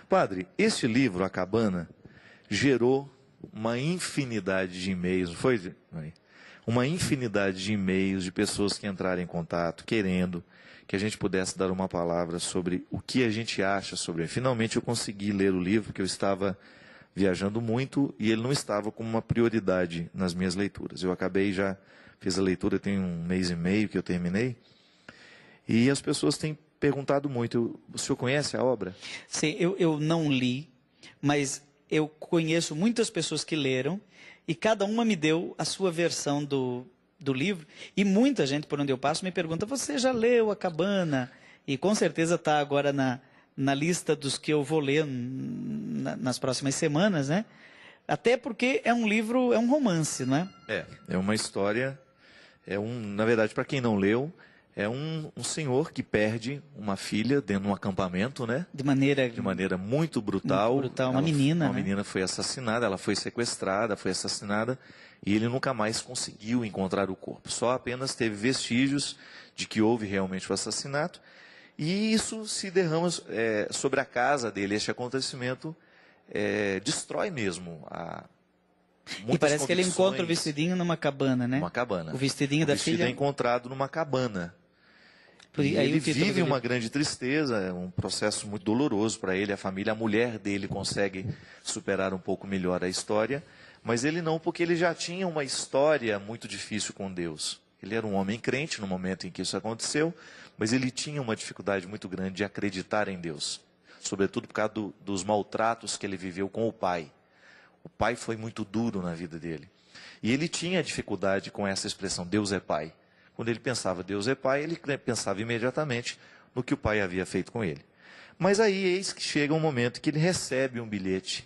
Padre, este livro, A Cabana, gerou uma infinidade de e-mails, não foi? Uma infinidade de e-mails de pessoas que entraram em contato, querendo que a gente pudesse dar uma palavra sobre o que a gente acha sobre ele. Finalmente eu consegui ler o livro, porque eu estava viajando muito e ele não estava como uma prioridade nas minhas leituras. Eu fiz a leitura, tem um mês e meio que eu terminei, e as pessoas têm perguntado muito, o senhor conhece a obra? Sim, eu não li, mas eu conheço muitas pessoas que leram, e cada uma me deu a sua versão do livro, e muita gente por onde eu passo me pergunta, você já leu A Cabana? E com certeza está agora na lista dos que eu vou ler nas próximas semanas, né? Até porque é um livro, é um romance, não é? É uma história, na verdade, para quem não leu, é um senhor que perde uma filha dentro de um acampamento, né? De maneira muito brutal. Muito brutal, uma menina, Uma né? menina foi assassinada, ela foi sequestrada, foi assassinada, e ele nunca mais conseguiu encontrar o corpo. Só apenas teve vestígios de que houve realmente o assassinato, e isso se derrama sobre a casa dele. Este acontecimento destrói mesmo e parece que ele encontra o vestidinho numa cabana, né? Uma cabana. O vestidinho da filha. O vestido é encontrado numa cabana. E Aí ele vive uma grande tristeza, é um processo muito doloroso para ele, a família, a mulher dele consegue superar um pouco melhor a história, mas ele não, porque ele já tinha uma história muito difícil com Deus. Ele era um homem crente no momento em que isso aconteceu, mas ele tinha uma dificuldade muito grande de acreditar em Deus, sobretudo por causa dos maltratos que ele viveu com o pai. O pai foi muito duro na vida dele. E ele tinha dificuldade com essa expressão, Deus é pai. Quando ele pensava Deus é pai, ele pensava imediatamente no que o pai havia feito com ele. Mas aí eis que chega um momento que ele recebe um bilhete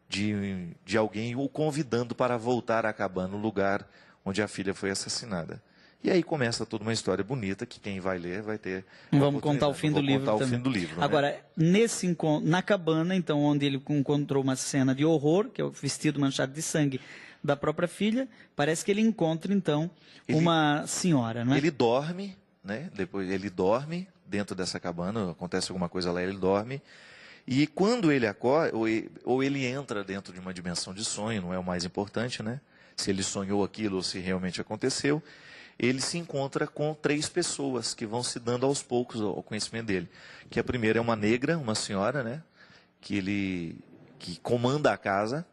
de alguém o convidando para voltar à cabana, no lugar onde a filha foi assassinada. E aí começa toda uma história bonita que quem vai ler vai ter. Vamos contar o fim do livro também. O fim do livro. Agora, né? nesse encontro, na cabana, então, onde ele encontrou uma cena de horror, que é o vestido manchado de sangue da própria filha, parece que ele encontra, então, uma senhora, não é? Ele dorme, né? Depois ele dorme dentro dessa cabana, acontece alguma coisa lá, ele dorme. E quando ele acorda, ou ele entra dentro de uma dimensão de sonho, não é o mais importante, né? Se ele sonhou aquilo ou se realmente aconteceu, ele se encontra com 3 pessoas que vão se dando aos poucos ao conhecimento dele. Que a primeira é uma negra, uma senhora, né? Que comanda a casa.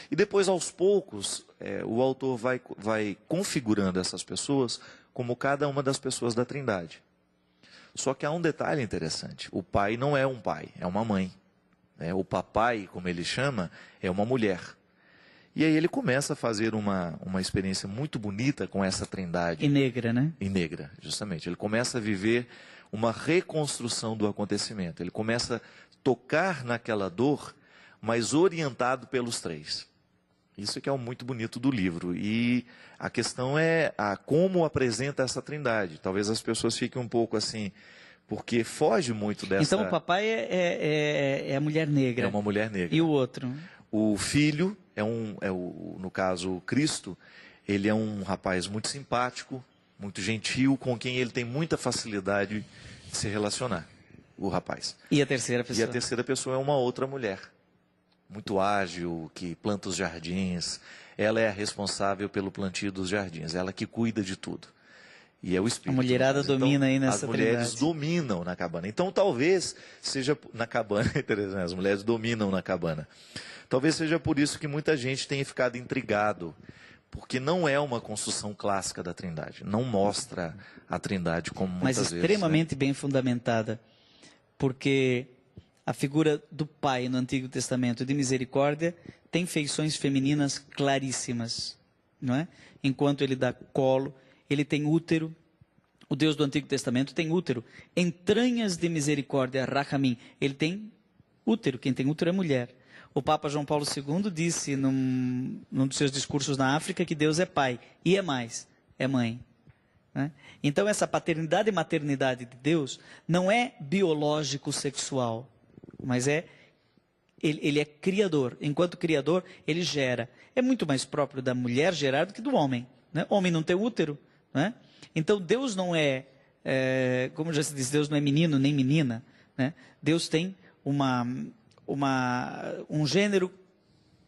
E depois, aos poucos, o autor vai configurando essas pessoas como cada uma das pessoas da Trindade. Só que há um detalhe interessante. O pai não é um pai, é uma mãe. O papai, como ele chama, é uma mulher. E aí ele começa a fazer uma experiência muito bonita com essa Trindade. E negra, né? E negra, justamente. Ele começa a viver uma reconstrução do acontecimento. Ele começa a tocar naquela dor, mas orientado pelos 3. Isso que é o muito bonito do livro. E a questão é como apresenta essa Trindade. Talvez as pessoas fiquem um pouco assim, porque foge muito dessa... Então o papai é a mulher negra. É uma mulher negra. E o outro? O filho no caso, Cristo, ele é um rapaz muito simpático, muito gentil, com quem ele tem muita facilidade de se relacionar, o rapaz. E a terceira pessoa? E a terceira pessoa é uma outra mulher, muito ágil, que planta os jardins. Ela é a responsável pelo plantio dos jardins, ela que cuida de tudo. E é o Espírito. A mulherada então, domina aí nessa As mulheres Trindade. dominam na cabana. Então talvez seja na cabana, as mulheres dominam na cabana. Talvez seja por isso que muita gente tenha ficado intrigado, porque não é uma construção clássica da Trindade. Não mostra a Trindade como muitas vezes. Mas extremamente bem fundamentada, porque a figura do Pai no Antigo Testamento de misericórdia tem feições femininas claríssimas, não é? Enquanto ele dá colo, ele tem útero. O Deus do Antigo Testamento tem útero. Entranhas de misericórdia, Rahamim. Ele tem útero. Quem tem útero é mulher. O Papa João Paulo II disse num dos seus discursos na África que Deus é pai. E é mais, é mãe. Né? Então essa paternidade e maternidade de Deus não é biológico-sexual, mas ele é criador. Enquanto criador, ele gera. É muito mais próprio da mulher gerar do que do homem. Né? O homem não tem útero. Né? Então Deus não como já se diz, Deus não é menino nem menina. Né? Deus tem um gênero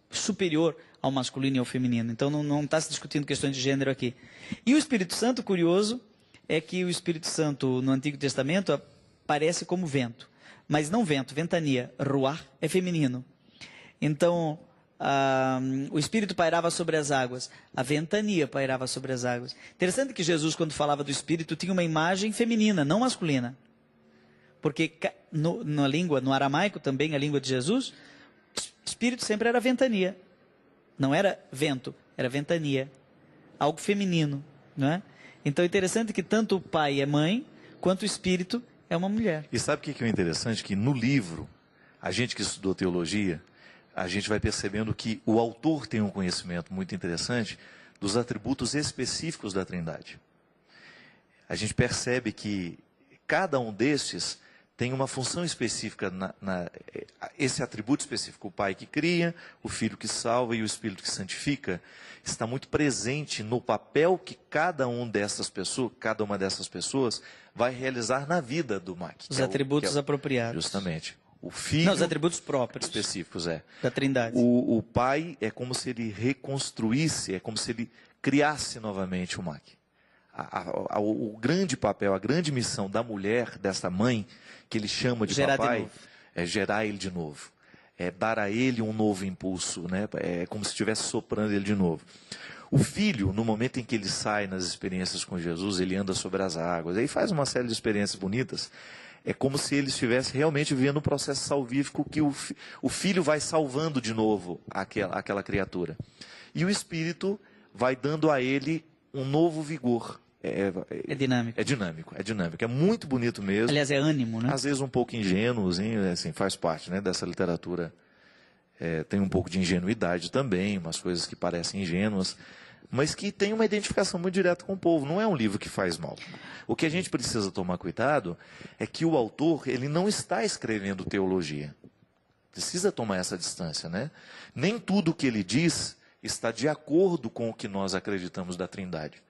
superior ao masculino e ao feminino. Então não está se discutindo questões de gênero aqui. E o Espírito Santo, curioso, é que o Espírito Santo no Antigo Testamento aparece como vento. Mas não vento, ventania. Ruach é feminino. Então, o Espírito pairava sobre as águas. A ventania pairava sobre as águas. Interessante que Jesus, quando falava do Espírito, tinha uma imagem feminina, não masculina. Porque na língua, no aramaico também, a língua de Jesus, Espírito sempre era ventania. Não era vento, era ventania. Algo feminino, não é? Então é interessante que tanto o pai é mãe, quanto o Espírito é uma mulher. E sabe o que é interessante? Que no livro, a gente que estudou teologia, a gente vai percebendo que o autor tem um conhecimento muito interessante dos atributos específicos da Trindade. A gente percebe que cada um destes tem uma função específica, esse atributo específico, o Pai que cria, o Filho que salva e o Espírito que santifica, está muito presente no papel que cada uma dessas pessoas vai realizar na vida do Mac. Os atributos apropriados. Justamente. O Filho... Não, os atributos próprios. Específicos, da Trindade. O Pai é como se ele reconstruísse, é como se ele criasse novamente o Mac. O grande papel, a grande missão da mulher, dessa mãe, que ele chama de papai, é gerar ele de novo. É dar a ele um novo impulso, né? É como se estivesse soprando ele de novo. O filho, no momento em que ele sai nas experiências com Jesus, ele anda sobre as águas, aí faz uma série de experiências bonitas. É como se ele estivesse realmente vivendo um processo salvífico que o filho vai salvando de novo aquela criatura. E o Espírito vai dando a ele um novo vigor. É dinâmico. É dinâmico. É muito bonito mesmo. Aliás, é ânimo, né? Às vezes um pouco ingênuozinho, assim, faz parte, né, dessa literatura. Tem um pouco de ingenuidade também, umas coisas que parecem ingênuas, mas que tem uma identificação muito direta com o povo. Não é um livro que faz mal. O que a gente precisa tomar cuidado é que o autor, ele não está escrevendo teologia. Precisa tomar essa distância, né? Nem tudo o que ele diz está de acordo com o que nós acreditamos da Trindade.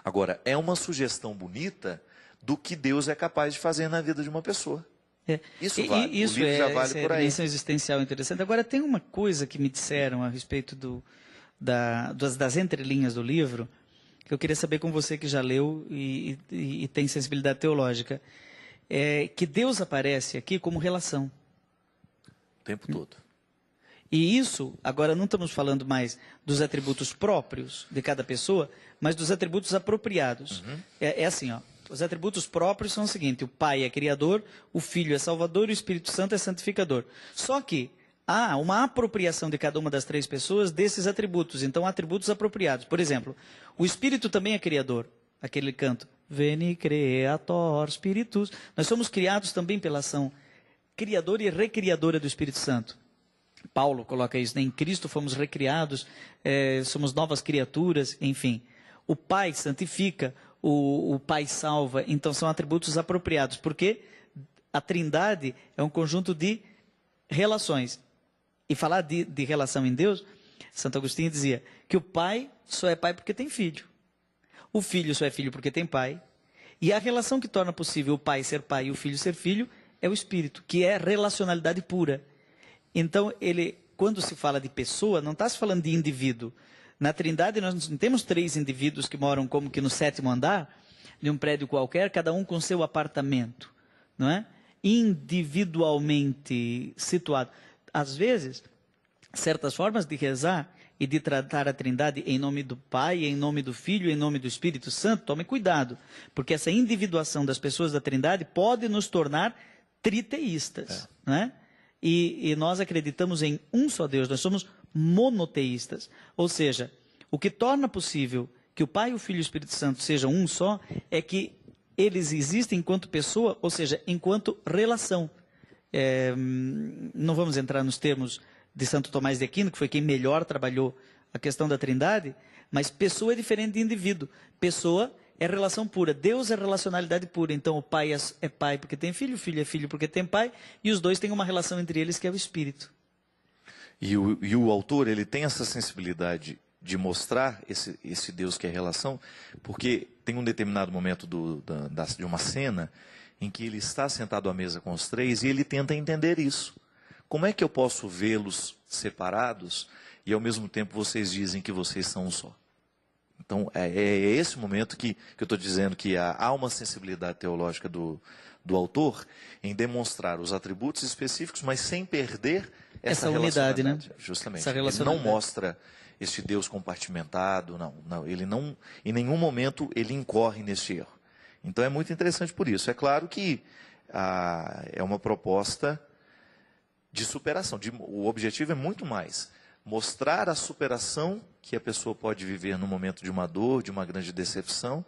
Agora, é uma sugestão bonita do que Deus é capaz de fazer na vida de uma pessoa. Isso vale. Isso o livro já vale por aí. Dimensão existencial interessante. Agora, tem uma coisa que me disseram a respeito das entrelinhas do livro, que eu queria saber com você que já leu e tem sensibilidade teológica. É que Deus aparece aqui como relação. O tempo todo. E isso, agora não estamos falando mais dos atributos próprios de cada pessoa, mas dos atributos apropriados. Uhum. É assim, ó. Os atributos próprios são o seguinte: o Pai é Criador, o Filho é Salvador e o Espírito Santo é Santificador. Só que há uma apropriação de cada uma das três pessoas desses atributos. Então, atributos apropriados. Por exemplo, o Espírito também é Criador. Aquele canto, Veni Creator Spiritus. Nós somos criados também pela ação criadora e recriadora do Espírito Santo. Paulo coloca isso, né? Em Cristo fomos recriados, somos novas criaturas, enfim. O Pai santifica, o Pai salva, então são atributos apropriados, porque a Trindade é um conjunto de relações. E falar de relação em Deus, Santo Agostinho dizia que o Pai só é Pai porque tem filho. O Filho só é filho porque tem Pai. E a relação que torna possível o Pai ser Pai e o Filho ser Filho é o Espírito, que é relacionalidade pura. Então, quando se fala de pessoa, não está se falando de indivíduo. Na Trindade, nós não temos três indivíduos que moram como que no 7º andar de um prédio qualquer, cada um com seu apartamento, não é? Individualmente situado. Às vezes, certas formas de rezar e de tratar a Trindade em nome do Pai, em nome do Filho, em nome do Espírito Santo, tome cuidado, porque essa individuação das pessoas da Trindade pode nos tornar triteístas, não é? E nós acreditamos em um só Deus, nós somos monoteístas. Ou seja, o que torna possível que o Pai, o Filho e o Espírito Santo sejam um só, é que eles existem enquanto pessoa, ou seja, enquanto relação. Não vamos entrar nos termos de Santo Tomás de Aquino, que foi quem melhor trabalhou a questão da Trindade, mas pessoa é diferente de indivíduo. Pessoa é relação pura. Deus é relacionalidade pura. Então, o Pai é Pai porque tem Filho, o Filho é Filho porque tem Pai, e os dois têm uma relação entre eles que é o Espírito. E o autor, ele tem essa sensibilidade de mostrar esse Deus que é relação, porque tem um determinado momento de uma cena em que ele está sentado à mesa com os três e ele tenta entender isso. Como é que eu posso vê-los separados e ao mesmo tempo vocês dizem que vocês são um só? Então, é esse momento que eu estou dizendo que há uma sensibilidade teológica do autor em demonstrar os atributos específicos, mas sem perder essa unidade, né? Justamente. Essa Ele não mostra este Deus compartimentado, não. Ele não, em nenhum momento, ele incorre nesse erro. Então, é muito interessante por isso. É claro que é uma proposta de superação. O objetivo é muito mais mostrar a superação que a pessoa pode viver no momento de uma dor, de uma grande decepção,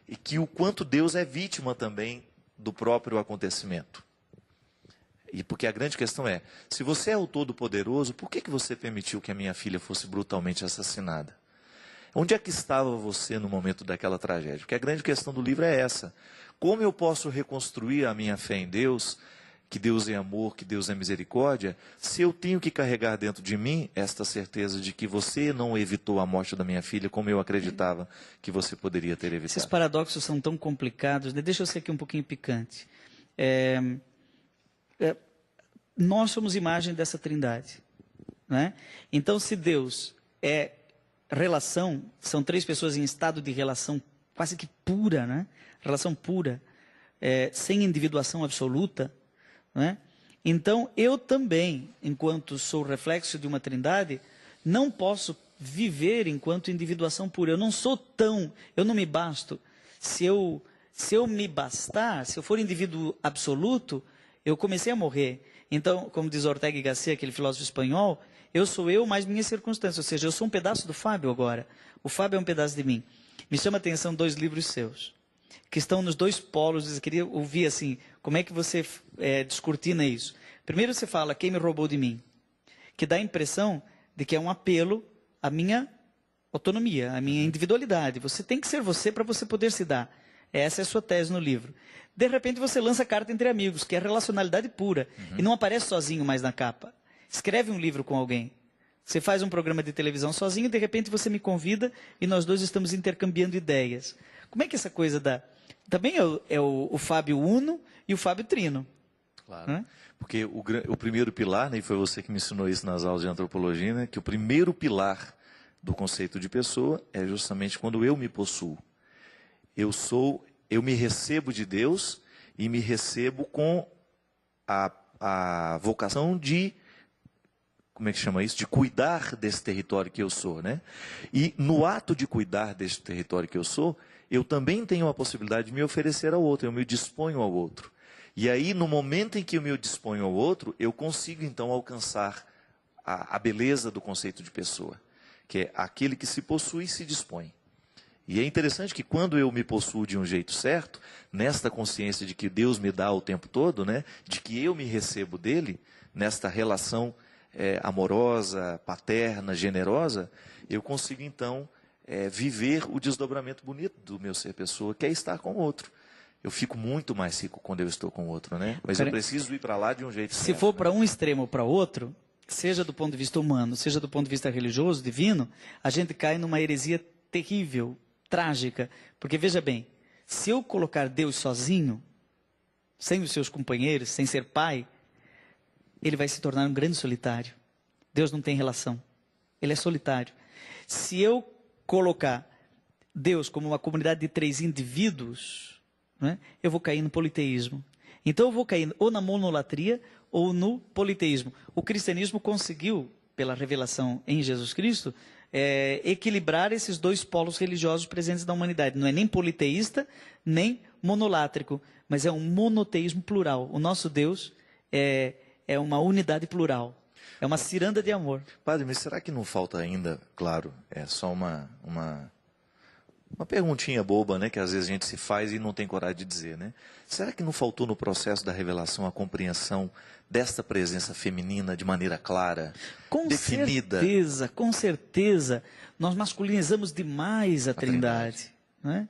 e que o quanto Deus é vítima também do próprio acontecimento. E porque a grande questão é, se você é o Todo-Poderoso, por que você permitiu que a minha filha fosse brutalmente assassinada? Onde é que estava você no momento daquela tragédia? Porque a grande questão do livro é essa. Como eu posso reconstruir a minha fé em Deus, que Deus é amor, que Deus é misericórdia, se eu tenho que carregar dentro de mim esta certeza de que você não evitou a morte da minha filha como eu acreditava que você poderia ter evitado? Esses paradoxos são tão complicados, né? Deixa eu ser aqui um pouquinho picante. Nós somos imagem dessa trindade, né? Então, se Deus é relação, são três pessoas em estado de relação quase que pura, né? Relação pura, sem individuação absoluta, né? Então, eu também, enquanto sou reflexo de uma trindade, não posso viver enquanto individuação pura. Eu não me basto. Se eu me bastar, se eu for indivíduo absoluto, eu comecei a morrer. Então, como diz Ortega y Gasset, aquele filósofo espanhol, eu sou eu mais minhas circunstâncias. Ou seja, eu sou um pedaço do Fábio agora. O Fábio é um pedaço de mim. Me chama a atenção 2 livros seus, que estão nos 2 polos. Eu queria ouvir assim, como é que você descortina isso? Primeiro você fala, quem me roubou de mim? Que dá a impressão de que é um apelo à minha autonomia, à minha individualidade. Você tem que ser você para você poder se dar. Essa é a sua tese no livro. De repente você lança Carta entre Amigos, que é relacionalidade pura. E não aparece sozinho mais na capa. Escreve um livro com alguém. Você faz um programa de televisão sozinho, de repente você me convida e nós 2 estamos intercambiando ideias. Como é que essa coisa da... Também é o Fábio Uno e o Fábio Trino. Claro. Né? Porque o primeiro pilar, né, e foi você que me ensinou isso nas aulas de antropologia, né, que o primeiro pilar do conceito de pessoa é justamente quando eu me possuo. Eu me recebo de Deus e me recebo com a vocação de, como é que chama isso? De cuidar desse território que eu sou, né? E no ato de cuidar desse território que eu sou, eu também tenho a possibilidade de me oferecer ao outro, eu me disponho ao outro. E aí, no momento em que eu me disponho ao outro, eu consigo então alcançar a beleza do conceito de pessoa, que é aquele que se possui e se dispõe. E é interessante que quando eu me possuo de um jeito certo, nesta consciência de que Deus me dá o tempo todo, né, de que eu me recebo dele, nesta relação amorosa, paterna, generosa, eu consigo então viver o desdobramento bonito do meu ser pessoa, que é estar com o outro. Eu fico muito mais rico quando eu estou com o outro, né? Mas eu preciso ir para lá de um jeito certo. Se for para um extremo ou para outro, seja do ponto de vista humano, seja do ponto de vista religioso, divino, a gente cai numa heresia terrível, trágica. Porque, veja bem, se eu colocar Deus sozinho, sem os seus companheiros, sem ser pai, ele vai se tornar um grande solitário. Deus não tem relação. Ele é solitário. Se eu colocar Deus como uma comunidade de 3 indivíduos, né, eu vou cair no politeísmo. Então eu vou cair ou na monolatria ou no politeísmo. O cristianismo conseguiu, pela revelação em Jesus Cristo, equilibrar esses 2 polos religiosos presentes na humanidade. Não é nem politeísta, nem monolátrico, mas é um monoteísmo plural. O nosso Deus é uma unidade plural. É uma ciranda de amor. Padre, mas será que não falta ainda, claro, é só uma perguntinha boba, né, que às vezes a gente se faz e não tem coragem de dizer, né? Será que não faltou no processo da revelação a compreensão desta presença feminina de maneira clara, definida? Com certeza. Nós masculinizamos demais a Trindade, né?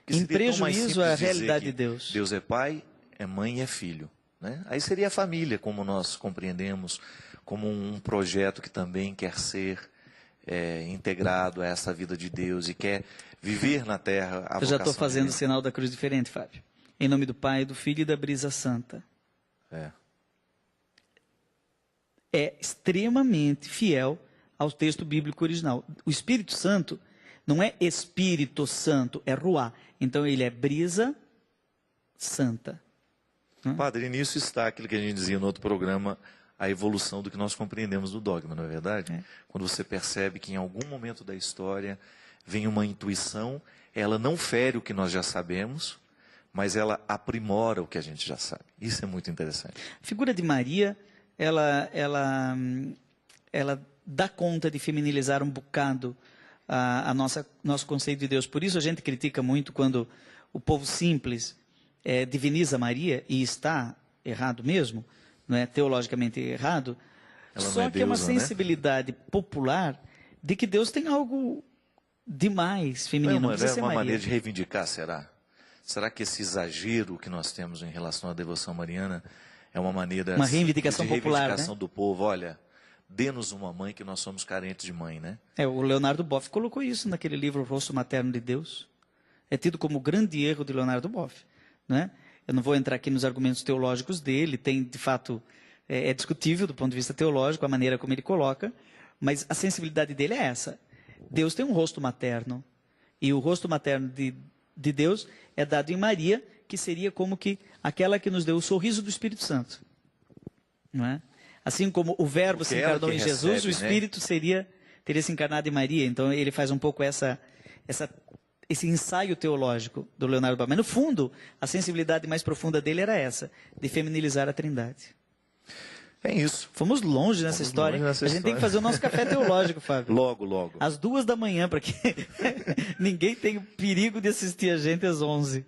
Em prejuízo à realidade de Deus. Deus é pai, é mãe e é filho, né? Aí seria a família, como nós compreendemos, como um projeto que também quer ser integrado a essa vida de Deus e quer viver na terra a vocação. Eu já estou fazendo o sinal da cruz diferente, Fábio. Em nome do Pai, do Filho e da Brisa Santa. É extremamente fiel ao texto bíblico original. O Espírito Santo não é Espírito Santo, é Ruá. Então ele é Brisa Santa. Padre, nisso está aquilo que a gente dizia no outro programa, a evolução do que nós compreendemos do dogma, não é verdade? Quando você percebe que em algum momento da história vem uma intuição, ela não fere o que nós já sabemos, mas ela aprimora o que a gente já sabe. Isso é muito interessante. A figura de Maria, ela dá conta de feminilizar um bocado nosso conceito de Deus. Por isso a gente critica muito quando o povo simples diviniza Maria, e está errado mesmo, não é teologicamente errado, Ela só não é que é uma deusa, né? sensibilidade popular de que Deus tem algo demais feminino. Não precisa ser uma Maria. maneira de reivindicar, será? Será que esse exagero que nós temos em relação à devoção mariana é uma maneira Uma reivindicação de popular, reivindicação do povo? Olha, dê-nos uma mãe que nós somos carentes de mãe, né? O Leonardo Boff colocou isso naquele livro O Rosto Materno de Deus. É tido como o grande erro de Leonardo Boff, né? Eu não vou entrar aqui nos argumentos teológicos dele, tem, de fato, é discutível do ponto de vista teológico a maneira como ele coloca, mas a sensibilidade dele é essa. Deus tem um rosto materno, e o rosto materno de Deus é dado em Maria, que seria como que aquela que nos deu o sorriso do Espírito Santo. Não é? Assim como o Verbo Porque se encarnou em recebe, Jesus, o né? Espírito teria se encarnado em Maria. Então ele faz um pouco esse ensaio teológico do Leonardo Boff. Mas no fundo, a sensibilidade mais profunda dele era essa, de feminilizar a Trindade. É isso. Fomos longe nessa história. A gente tem que fazer o nosso café teológico, Fábio. Logo. Às 2 da manhã, para que ninguém tenha o perigo de assistir a gente às 11.